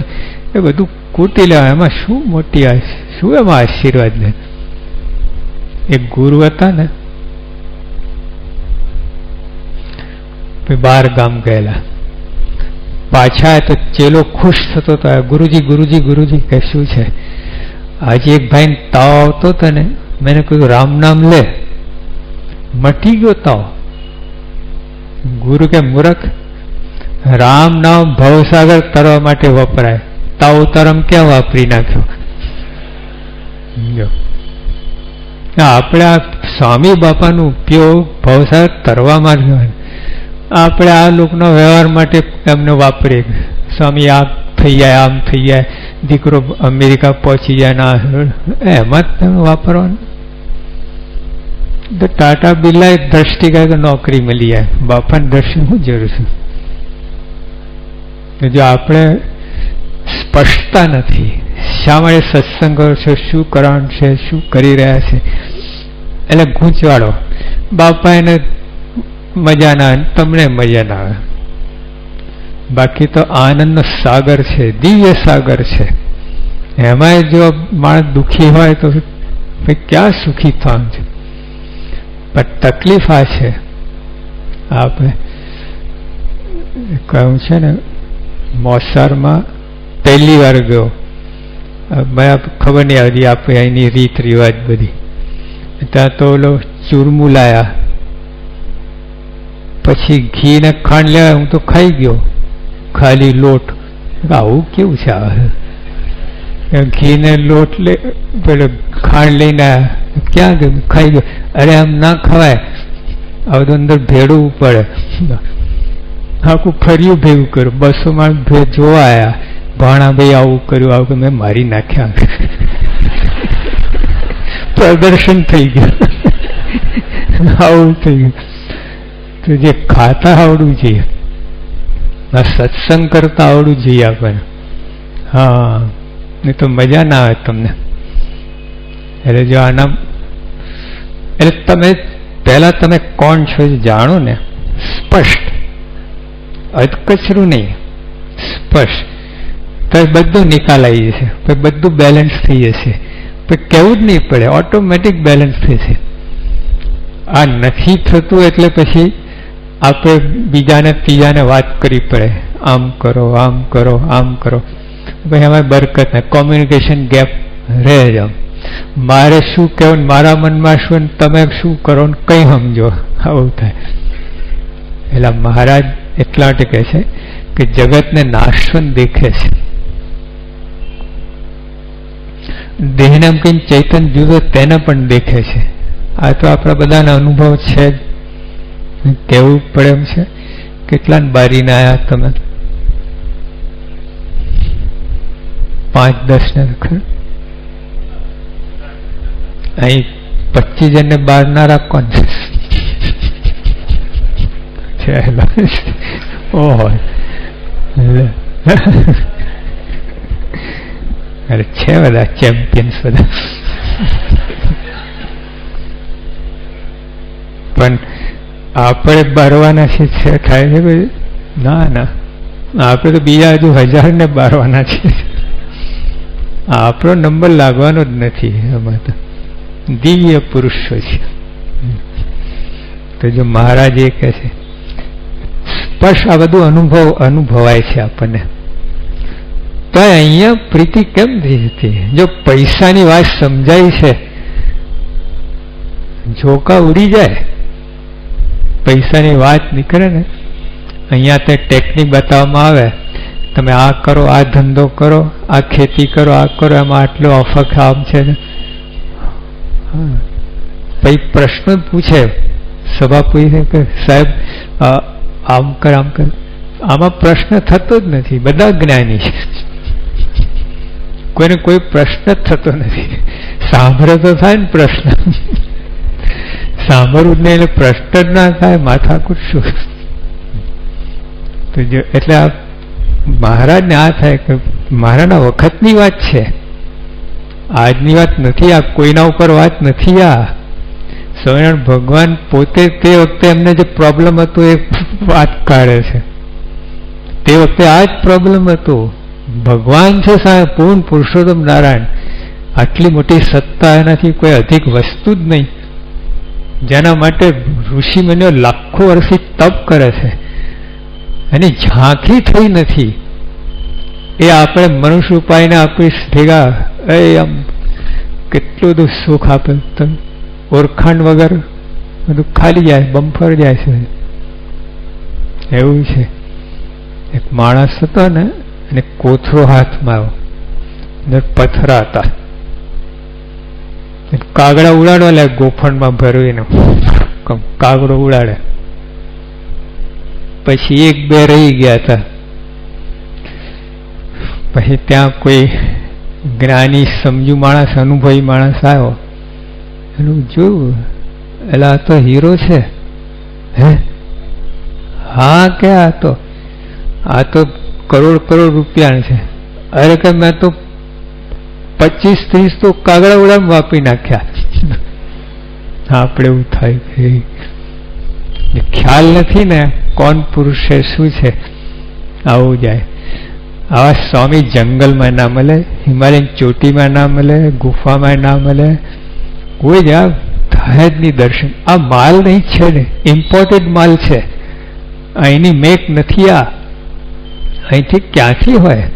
એ બધું કૂટી લેવા, એમાં શું મોટી શું એમાં આશીર્વાદ ને. એક ગુરુ હતા ને, બાર ગામ ગયેલા, પાછા તો ચેલો ખુશ થતો હતો, ગુરુજી ગુરુજી ગુરુજી કે શું છે? આજે એક ભાઈ તાવ આવતો હતો ને, મેં કીધું રામ નામ લે, મટી ગયો તાવ. ગુરુ કે મૂર્ખ, રામ નામ ભવસાગર તરવા માટે વપરાય, તાવ તરમ ક્યાં વાપરી નાખ્યો? આપણે આ સ્વામી બાપાનો ઉપયોગ ભવસાગર તરવામાં જ હોય. આપણે આ લોકોનો વ્યવહાર માટે એમને વાપરીએ, સ્વામી આ થઈ જાય, આમ થઈ જાય, દીકરો અમેરિકા પહોંચી જાય ના, એમાં જ તમે વાપરવાનું. તો ટાટા બિરલા દ્રષ્ટિ કહે તો નોકરી મળી જાય, બાપાની દ્રષ્ટિ શું જરૂર છે? જો આપણે સ્પષ્ટતા નથી, શા માટે સત્સંગ કરો છો, શું કરવાનું છે, શું કરી રહ્યા છે, એટલે ગૂંચવાડો. બાપા એને મજા ના આવે, તમને મજા ના આવે. બાકી તો આનંદનો સાગર છે, દિવ્ય સાગર છે. એમાંય જો માણસ દુઃખી હોય તો ક્યાં સુખી થવાનું છે? પણ તકલીફ આ છે, આપણે કહ્યું છે ને, મોસારમાં પહેલી વાર ગયો, મને ખબર નહીં આવતી આપણે અહીંની રીત રિવાજ બધી. ત્યાં તો ઓલો ચૂરમું લાયા, પછી ઘી ને ખાંડ લેવા, હું તો ખાઈ ગયો ખાલી લોટ. આવું કેવું છે? ઘી ને લોટ લે પેલો ખાંડ લઈને ક્યાં ગયું? ખાઈ ગયો. અરે આમ ના ખવાય, હવે તો અંદર ભેળવું પડે. આખું ફર્યું ભેગું કર્યું, 200 માણસ જોવા આવ્યા, ભાણા ભાઈ આવું કર્યું, આવું મેં મારી નાખ્યા. પ્રદર્શન થઈ ગયું, આવું થઈ ગયું. તો જે ખાતા આવડવું જોઈએ, સત્સંગ કરતા આવડવું જોઈએ આપણને. હા, નહીં તો મજા ના આવે તમને. એટલે જો આના એટલે તમે પહેલા તમે કોણ છો જાણો ને, સ્પષ્ટ, અધકચરું નહીં, સ્પષ્ટ, તો બધું નિકાલ આવી જશે, બધું બેલેન્સ થઈ જશે. કહેવું જ નહીં પડે, ઓટોમેટિક બેલેન્સ થશે. આ નથી થતું એટલે પછી આપણે બીજાને ત્રીજાને વાત કરવી પડે, આમ કરો, આમ કરો, આમ કરો. ભાઈ એમાં બરકત ને કોમ્યુનિકેશન ગેપ રહે જ. મારે શું કહેવું, મારા મનમાં શું, તમે શું કરો ને કંઈ સમજો, આવું થાય. એટલે મહારાજ એટલા માટે કહે છે કે જગતને નાશવંત દેખે છે, દેહને કંઈ ચૈતન્ય જુદો તેને પણ દેખે છે. આ તો આપણા બધાના અનુભવ છે જ, કહેવું પડે એમ છે. કેટલા બારીને આવ્યા તમે? 5-10 ને ખરું. અહીં 25 જણને બહાર ના રાખો ને. ઓહો, અરે છે બધા ચેમ્પિયન્સ બધા. પણ આપણે બારવાના છે, થાય છે ભાઈ? ના ના, આપણે તો બીજા હજુ 1000 ને બારવાના છે. આપણો નંબર લાગવાનો જ નથી. એમાં તો દિવ્ય પુરુષો છે. તો જો મહારાજ એ કહે છે સ્પર્શ, આ બધું અનુભવાય છે આપણને. તો અહીંયા પ્રીતિ કેમ થઈ જતી? જો પૈસાની વાત સમજાય છે, ઝોકા ઉડી જાય, પૈસાની વાત નીકળે ને, અહીંયા તે ટેકનિક બતાવવામાં આવે, તમે આ કરો, આ ધંધો કરો, આ ખેતી કરો, આ કરો, એમાં આટલો અફક આમ છે ને. પછી પ્રશ્ન પૂછે, સભા પૂછે કે સાહેબ આમ કર, આમ કર. આમાં પ્રશ્ન થતો જ નથી. બધા જ્ઞાની છે, કોઈને કોઈ પ્રશ્ન જ થતો નથી. સાંભળે તો થાય ને પ્રશ્ન, સાંભળવું જ નહીં એટલે પ્રશ્ન જ ના થાય, માથાકૂટ શું. તો જો એટલે આ મહારાજને આ થાય કે મહારાજના વખતની વાત છે, આજની વાત નથી. આ કોઈના ઉપર વાત નથી. આ સ્વામિનારાયણ ભગવાન પોતે તે વખતે એમને જે પ્રોબ્લેમ હતો એ વાત કાઢે છે. તે વખતે આ જ પ્રોબ્લેમ હતો. ભગવાન છે સાહેબ, પૂર્ણ પુરુષોત્તમ નારાયણ, આટલી મોટી સત્તા, એનાથી કોઈ અધિક વસ્તુ જ નહીં, જેના માટે ઋષિ મુનિઓ લાખો વર્ષથી તપ કરે છે, એની ઝાંખી થઈ નથી. એ આપણે મનુષ્ય ઉપાયને આપી ભેગા આમ કેટલું બધું સુખ આપે. ઓળખાણ વગર બધું ખાલી જાય, બમ્ફર જાય છે. એવું છે. એક માણસ હતો ને, અને કોથળો હાથમાં આવ્યો, અંદર પથરા હતા, કાગડા ઉડાડવા લે, ગોફણમાં ભરવીને કાગડો ઉડાડે. પછી 1-2 રહી ગયા હતા. પછી ત્યાં કોઈ જ્ઞાની સમજુ માણસ, અનુભવી માણસ આવ્યો, એનું જોયું, એટલે આ તો હીરો છે. હે? હા, કે આ તો કરોડ રૂપિયા છે. અરે કે મેં તો 25-30 તો કાગડા ઉડામ વાપરી નાખ્યા. આપણે એવું થાય, ખ્યાલ નથી ને કોણ પુરુષ છે, શું છે, આવું જાય. આવા સ્વામી જંગલમાં ના મળે, હિમાલયની ચોટીમાં ના મળે, ગુફામાં ના મળે, કોઈ જ આ થાય જ નહીં દર્શન. આ માલ નહીં છે ને, ઇમ્પોર્ટેડ માલ છે, અહીંની મેક નથી. આ અહીંથી ક્યાંથી હોય?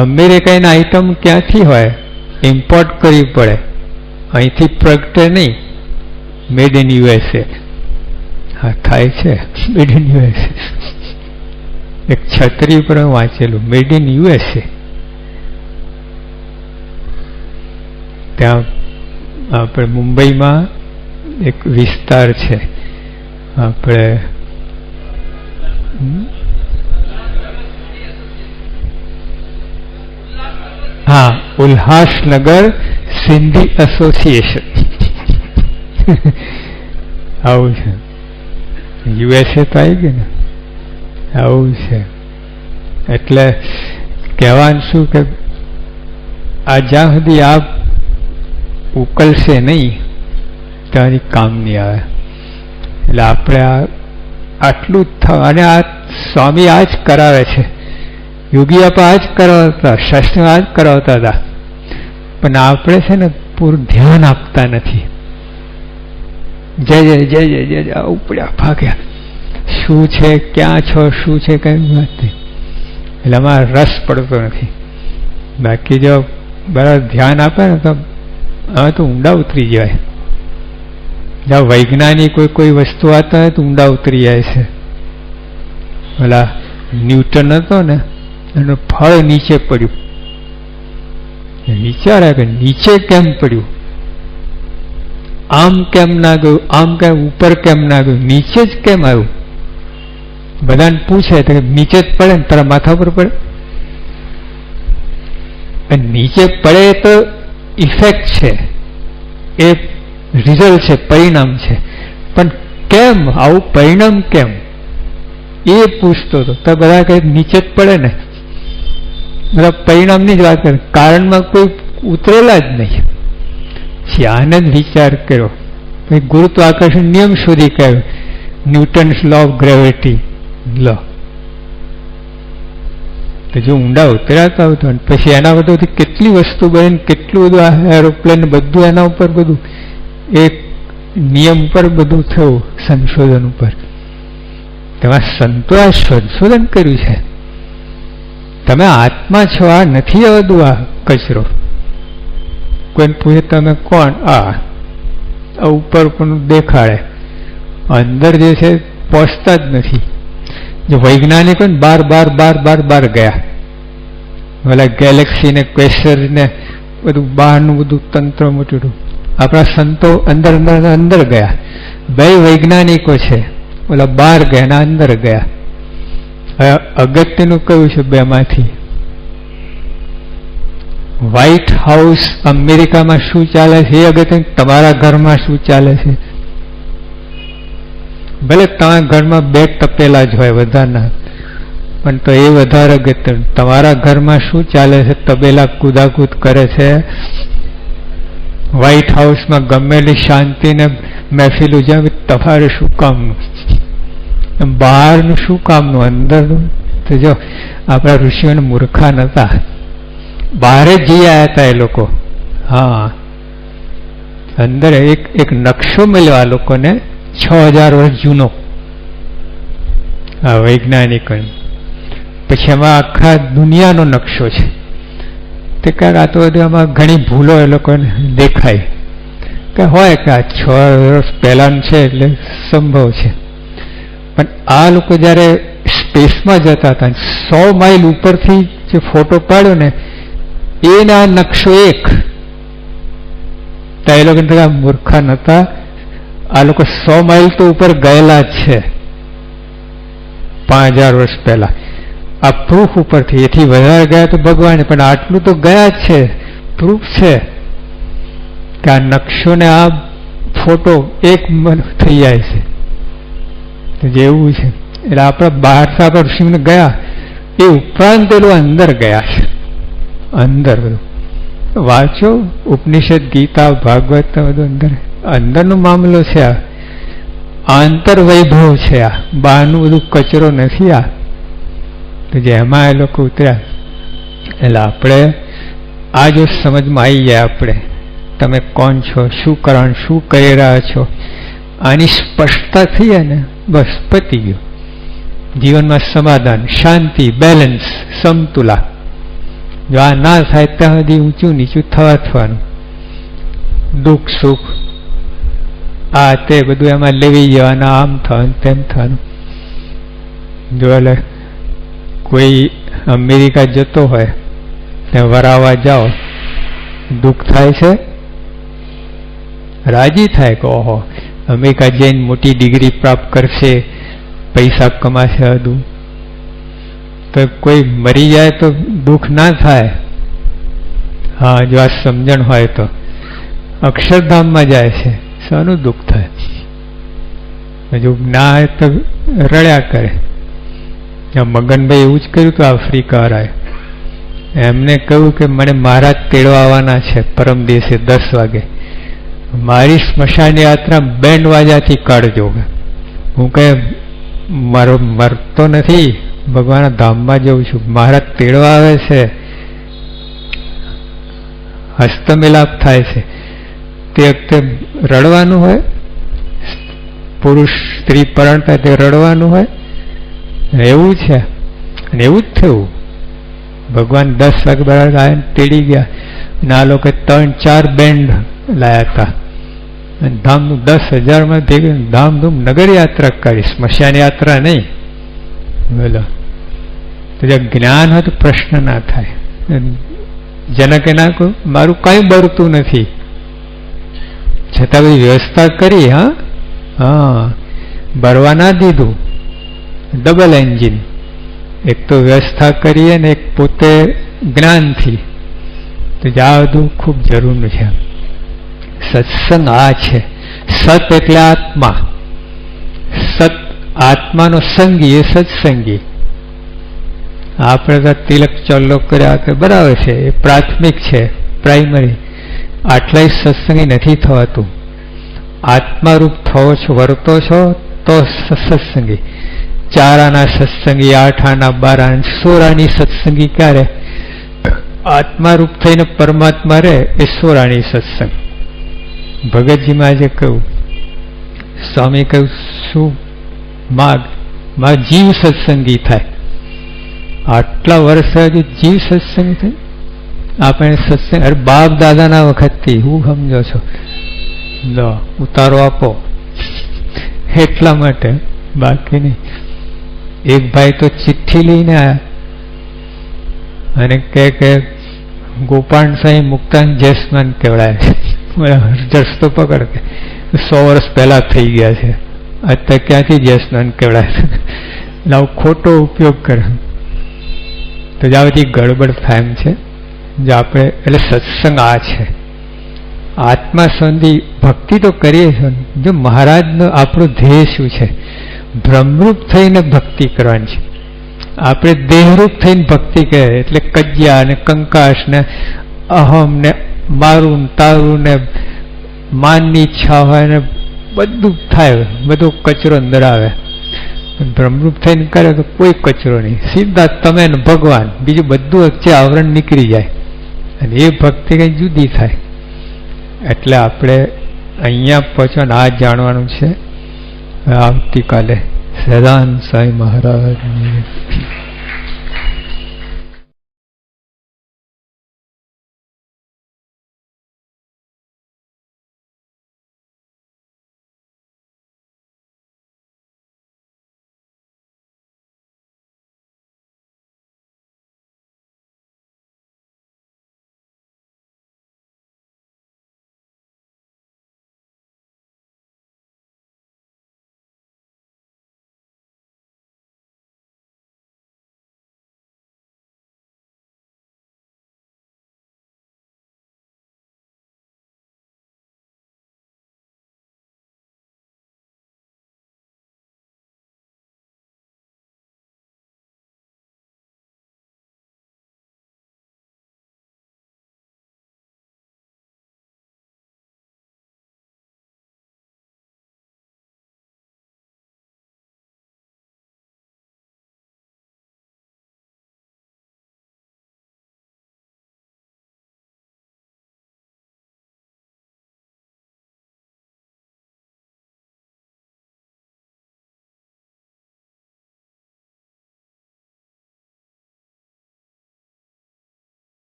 અમેરિકાની આઈટમ ક્યાંથી હોય? ઇમ્પોર્ટ કરવી પડે, અહીંથી પ્રગટે નહીં. Made in USA. હા, થાય છે મેડ ઇન યુએસએ. એક છત્રી પર વાંચેલું મેડ ઇન યુએસએ. ત્યાં આપણે મુંબઈમાં એક વિસ્તાર છે, આપણે હા, ઉલ્હાસનગર સિંધી એસોસિએશન. આવું છે. યુએસએ તો આવી ગયું ને, આવું છે. એટલે કહેવાનું શું કે આ જ્યાં સુધી આ ઉકલશે નહીં ત્યાંથી કામ નહીં આવે. એટલે આપણે આટલું જ થવા. અને આ સ્વામી આ જ કરાવે છે, યોગી આપા આ જ કરાવતા, શાસ્ત્રીઓ આ જ કરાવતા હતા. પણ આપણે છે ને પૂરું ધ્યાન આપતા નથી. જય જય જય જય જય જય ઉપડ્યા ભાગ્યા. શું છે, ક્યાં છો, શું છે, કઈ વાત નહીં. એટલે આમાં રસ પડતો નથી. બાકી જો બરાબર ધ્યાન આપે ને તો હવે તો ઊંડા ઉતરી જાય. જ્યાં વૈજ્ઞાનિક કોઈ વસ્તુ આતા હોય તો ઊંડા ઉતરી જાય છે. ઓલા ન્યૂટન હતો ને, એનું ફળ નીચે પડ્યું. વિચારે કે નીચે કેમ પડ્યું, આમ કેમ ના ગયું, આમ કેમ ઉપર કેમ ના ગયું, નીચે જ કેમ આવ્યું? બધાને પૂછે તો નીચે જ પડે ને, તારા માથા પર પડે. નીચે પડે તો ઇફેક્ટ છે, એ રિઝલ્ટ છે, પરિણામ છે. પણ કેમ આવું પરિણામ કેમ, એ પૂછતો હતો. તો બધા કઈ નીચે જ પડે ને, બધા પરિણામની જ વાત કરે, કારણમાં કોઈ ઉતરેલા જ નહીં. આને જ વિચાર કર્યો, ગુરુત્વાકર્ષણ નિયમ શોધી કાઢ્યો, ન્યૂટન્સ લો ઓફ ગ્રેવિટી લો. તો જો ઊંડા ઉતરાતા હતો, પછી એના બધું કેટલી વસ્તુ બની, કેટલું બધું આ એરોપ્લેન બધું એના ઉપર બધું એક નિયમ પર બધું થયું, સંશોધન ઉપર. તેમાં સંતોએ સંશોધન કર્યું છે. તમે આત્મા છો, આ નથી આ બધું આ કચરો. કોઈને પૂછે તમે કોણ, આ ઉપર પણ દેખાડે, અંદર જે છે પહોંચતા જ નથી. જો વૈજ્ઞાનિકો ને બાર બાર બાર બાર બાર ગયા, ઓલા ગેલેક્સી ને ક્વેસર ને બધું બહારનું બધું તંત્ર મોટું. આપણા સંતો અંદર અંદર અંદર ગયા. બે વૈજ્ઞાનિકો છે, ઓલા બહાર ગયા ને અંદર ગયા. હવે અગત્યનું કયું છે બે માંથી? વ્હાઇટ હાઉસ અમેરિકામાં શું ચાલે છે એ અગત્ય. તમારા ઘરમાં શું ચાલે છે? ભલે તમારા ઘરમાં બે તપેલા જ હોય વધારના, પણ તો એ વધારે અગત્ય. તમારા ઘરમાં શું ચાલે છે? તબેલા કુદાકૂદ કરે છે, વ્હાઇટ હાઉસમાં ગમેલી શાંતિને મહેફિલ ઉજાવી, તમારે શું કામનું? બહારનું શું કામનું, અંદરનું? તો જો આપણા ઋષિઓને મૂર્ખા નતા, બહાર જ જઈ આવ્યા હતા એ લોકો. હા, અંદર એક નકશો મળ્યો આ લોકોને 6000 વર્ષ જૂનો, આ વૈજ્ઞાનિકો. પછી એમાં આખા દુનિયાનો નકશો છે. તે કારણ આ તો આમાં ઘણી ભૂલો એ લોકોને દેખાય કે હોય કે આ 6 વર્ષ પહેલાનું છે એટલે સંભવ છે. પણ આ લોકો જયારે સ્પેસમાં જતા હતા, 100 માઇલ ઉપરથી જે ફોટો પાડ્યો ને, એના નકશો એક. તો એ લોકો મૂર્ખા નતા, આ લોકો 100 માઇલ તો ઉપર ગયેલા જ છે 5000 વર્ષ પહેલા. આ પ્રૂફ ઉપરથી, એથી વધારે ગયા તો ભગવાન, પણ આટલું તો ગયા જ છે. પ્રૂફ છે કે આ નકશો ને આ ફોટો એક થઈ જાય છે. જેવું છે એટલે આપણા બહાર આપણા ઋષિને ગયા, એ ઉપરાંત પેલું અંદર ગયા છે. અંદર બધું વાંચો, ઉપનિષદ, ગીતા, ભાગવત બધું અંદર અંદરનો મામલો છે. આ આંતર વૈભવ છે. આ બહારનું બધું કચરો નથી. આ તો જેમાં એ લોકો ઉતર્યા એટલે આપણે આ જો સમજમાં આવી જાય આપણે તમે કોણ છો, શું કારણ, શું કરી રહ્યા છો, આની સ્પષ્ટતા થઈ જાય ને બસ પતી ગયું. જીવનમાં સમાધાન, શાંતિ, બેલેન્સ, સમતુલા. જો આ ના થાય ત્યાં સુધી ઊંચું નીચું થવાનું, દુઃખ સુખ આ તે બધું એમાં લેવી જવાના, આમ થવાનું તેમ થવાનું. જો એટલે કોઈ અમેરિકા જતો હોય ત્યાં વરાવા જાઓ, દુઃખ થાય છે, રાજી થાય કે ઓહો અમેરિકા જઈને મોટી ડિગ્રી પ્રાપ્ત કરશે, પૈસા કમાશે બધું. તો કોઈ મરી જાય તો દુઃખ ના થાય. હા, જો આ સમજણ હોય તો અક્ષરધામમાં જાય છે, શાનું દુઃખ થાય? જો ના હોય તો રડ્યા કરે. મગનભાઈ એવું જ કર્યું તો આફ્રિકા વાળાએ એમને કહ્યું કે મને મહારાજ તેડવા આવવાના છે પરમ દિવસે 10 વાગે, મારી સ્મશાન યાત્રા બેન્ડ વાજાથી કાઢજો. હું કહે મરતો નથી, ભગવાનના ધામમાં જઉં છું, મહારાજ તેડવા આવે છે, હસ્તમિલાપ થાય છે. તે વખતે રડવાનું હોય, પુરુષ સ્ત્રી પરણતા તે રડવાનું હોય. એવું છે અને એવું જ થયું. ભગવાન 10 વાગે બરાબર આવીને તેડી ગયા અને આ લોકો 3-4 બેન્ડ લાયા હતા અને ધામધૂમ 10,000 ભેગી ધામધૂમ નગર યાત્રા કરી, સ્મશાન યાત્રા નહીં. બોલો, તો જે જ્ઞાન હોય તો પ્રશ્ન ના થાય. જનકે ના કહું મારું કઈ બળતું નથી, છતાં બધી વ્યવસ્થા કરી. હા, બરવા ના દીધું. ડબલ એન્જિન, એક તો વ્યવસ્થા કરીએ ને એક પોતે જ્ઞાનથી. તો આ બધું ખૂબ જરૂરનું છે. સત્સંગ આ છે. સત એટલે આત્મા, સત આત્માનો સંગી એ સત્સંગી. આપણે તો તિલક ચોલ્લો કર્યા કે બરાબર છે, એ પ્રાથમિક છે, પ્રાઇમરી. આટલાય સત્સંગી નથી થવાતું. આત્મારૂપ થવો છો, વર્તો છો તો સત્સંગી. 4 આના સત્સંગી, 8 આના, 12 આના, 16 આની સત્સંગી ક્યારે? આત્મારૂપ થઈને પરમાત્મા રહે એ 16 આની સત્સંગ. ભગતજીમાં આજે કહ્યું, સ્વામી કહ્યું શું માગ જીવ સત્સંગી થાય. આટલા વર્ષ હજુ જીવ સત્સંગ થાય? આપણે સત્સંગ અરે બાપ દાદાના વખતથી હું સમજો છો, લો ઉતારો આપો એટલા માટે, બાકી નહીં. એક ભાઈ તો ચિઠ્ઠી લઈને આવ્યા અને કે ગોપાલ સાંઈ મુક્તાન જસમાન કેવડાય જસ્તો પકડ કે 100 વર્ષ પહેલા થઈ ગયા છે, અત્યારે ક્યાંથી જસમાન કેવડાય? લાવ ખોટો ઉપયોગ કરે તો જ આ બધી ગડબડ થાય એમ છે. જો આપણે એટલે સત્સંગ આ છે. આત્મા સંધિ ભક્તિ તો કરીએ છીએ. જો મહારાજનો આપણો ધ્યેય શું છે? બ્રહ્મરૂપ થઈને ભક્તિ કરવાની છે. આપણે દેહરૂપ થઈને ભક્તિ કરે એટલે કજ્યા ને કંકાશ ને અહમ ને મારું તારું ને માનની ઈચ્છા હોય ને બધું થાય, બધો કચરો અંદર આવે. બ્રહ્મરૂપ થઈને કરે તો કોઈ કચરો નહીં, સીધા તમે ને ભગવાન, બીજું બધું વચ્ચે આવરણ નીકળી જાય અને એ ભક્તિ કઈ જુદી થાય. એટલે આપણે અહીંયા પહોંચવાનું આ જાણવાનું છે. આવતીકાલે સદાનંદ સાંઈ મહારાજ